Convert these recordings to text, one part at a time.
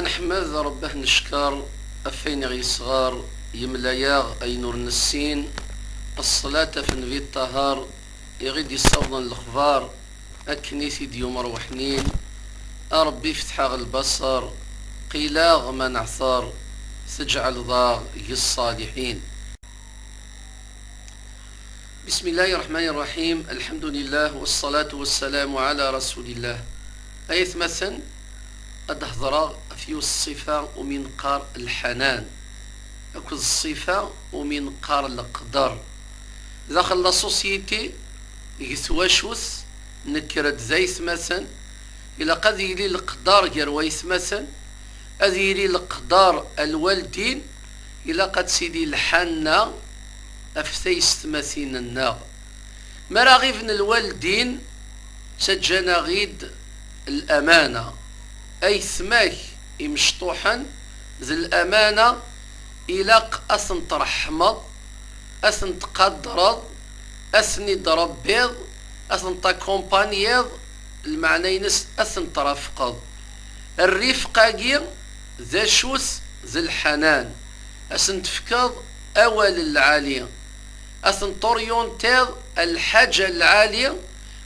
أنحمد ربه نشكر أفين غي صغار يملاياغ أي نور نسين الصلاة في نبي الطهار يغيد يصوضن الأخبار أكنيثي ديوم روحنين أربي فتحاغ البصر قيلاغ من عثار سجعل ضاغ الصالحين. بسم الله الرحمن الرحيم. الحمد لله والصلاة والسلام على رسول الله. أيث مثلا أدهضر في الصفة ومن قار الحنان أكو الصفة ومن قار القدر داخل لا سوسيتي يثواشوث نكرت زيث مثلا إلا قد يلي القدر جرويث مثلا أذ يلي القدر الوالدين إلا قد سيدي الحنة أفسيست مثين النار مراغيفن الوالدين سجنا غيد الأمانة أي ثماك يمشطوحا ذي الأمانة إلاق أثن ترحمض أثن تقدرض أثن يضربيض أثن تكومبانيض المعنى ينس أثن ترفقض الرفقة ذا شوث ذي الحنان أثن تفكض أول العالية أثن توريونتيض الحاجة العالية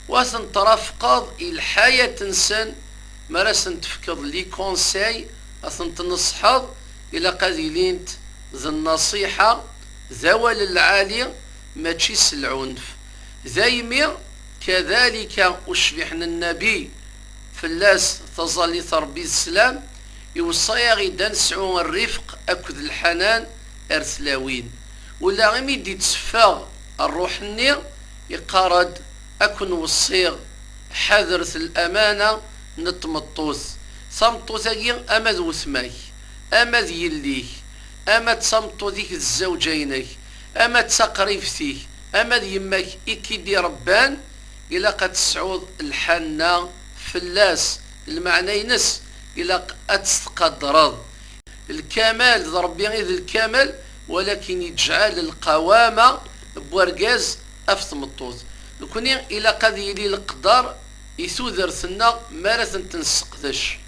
وأثن ترفقض الحياة تنسان مراسن تفكض لي كونساي أثن تنصحض إلى قذيلينت ذا النصيحة ذوال العالية ما تشيس العنف ذايمي كذلك أشبحنا النبي فلاس تظل تربي السلام يوصي غدا نسعو الرفق أكد الحنان أرثلاوين ولا غيمي دي تسفاغ الروح النير يقارد أكن وصيغ حذرت الأمانة نتمطوث صمتو ثقي أما ذو ثماك أما ذي يليك أما تصمتو ذيك الزوجينك أما تسقريفتيك أما ذي يماك إكيدي ربان إلا قد تسعود الحنة فلاس المعنى ينس إلا أتستقدرض الكمال ضربي غير الكمال ولكن يجعل القوامة بورقاز أفتمطوث لكن إلا قد يلي القدر يثوذر ثنا مارث تنسقدش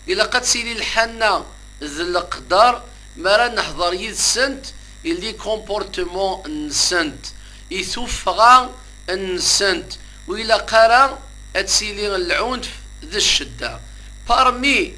إلا قد سيلي الحنة ذي القدر مرا نحضر يدسنت اللي كومبورتمون نسنت يثوفغا نسنت وإلا قرا أتسيلي العنف ذي الشدة بارمي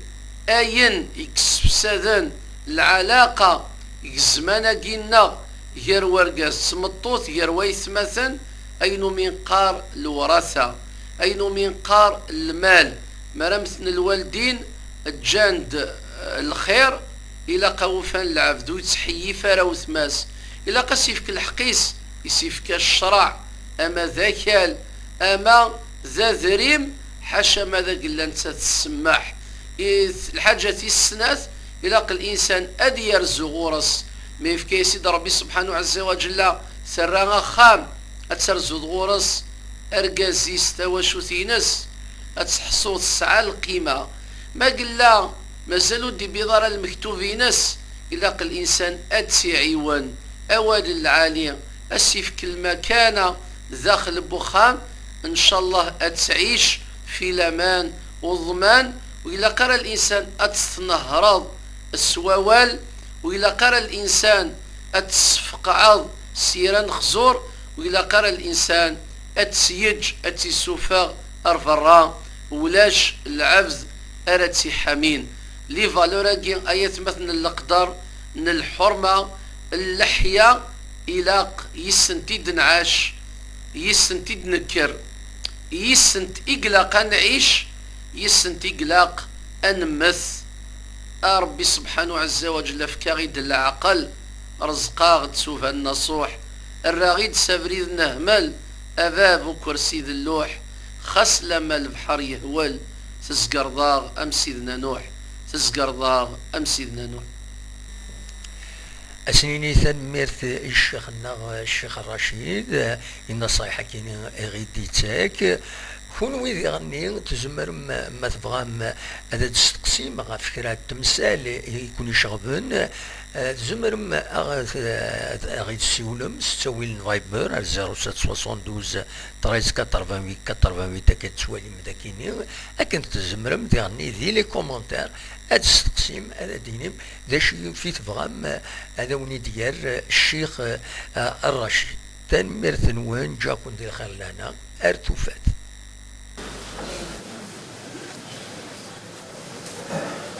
أين يكسفسادن العلاقة يزمانا قينا غير ورقاس سمطوث غير ويث مثلا أينو من قار الوراثة أينو من قار المال مرمثن الوالدين الجاند الخير إلا قوفان العبد ويتحيي فراو ثماس إلا قسيفك الحقيس يسيفك الشرع أما ذاكال أما ذا ذريم حاشا ماذا قل أنت تسمح الحاجة السناث إلا الإنسان أدي يرزو غورس ما يفكي سيد ربي سبحانه عز وجل سراغا خام أترزو غورس أرقازي استواشو ثينس أتحصو تسعى القيمة ما قل مازالو دي بضار المكتوبينس إلا الإنسان أتسي عيوان أواد العالية أسي في المكانة داخل بخام إن شاء الله أتعيش في الأمان والضمان وإلا قرأ الإنسان أتنهرض السووال وإلا قرأ الإنسان أتسفقعض سيران خزور وإلا قرأ الإنسان أتسيج أتسوفا أرفرا ولاش العبد أرتي حمين لي فالوراكي آيات مثلا الأقدار من الحرمة اللحية إلاق يسنتيد نعاش يسنتيد نكر يسنت إقلاق نعيش يسنت إقلاق أنمث ربي سبحانه عز وجل فكاغيد العقل رزقاغ تسوف النصوح الراغيد سافريد نهمل أباب كرسي ذي اللوح خس لما البحر يهول تزقرضاغ أم سيدنا نوح تزقرضاغ أم سيدنا نوح. أسنيني ثمرت الشيخ الرشيد النصيحة كاين غيديتك كون ويدي غني تزمر ما تبغى هذا تستقسيم غا فكرة تمثال يكون يشغبن تزمر غي تسيولم ستويل فايبر 0772 13 88 88 كتسوالي مداكيني اكن تزمرم غني ذي لي كومونتير هذا تستقسيم هذا دينيم ذا شي في تبغى هذا وني ديال الشيخ الرشيد تنمير ثنوان جاكون ديال خلانا ارتوفات.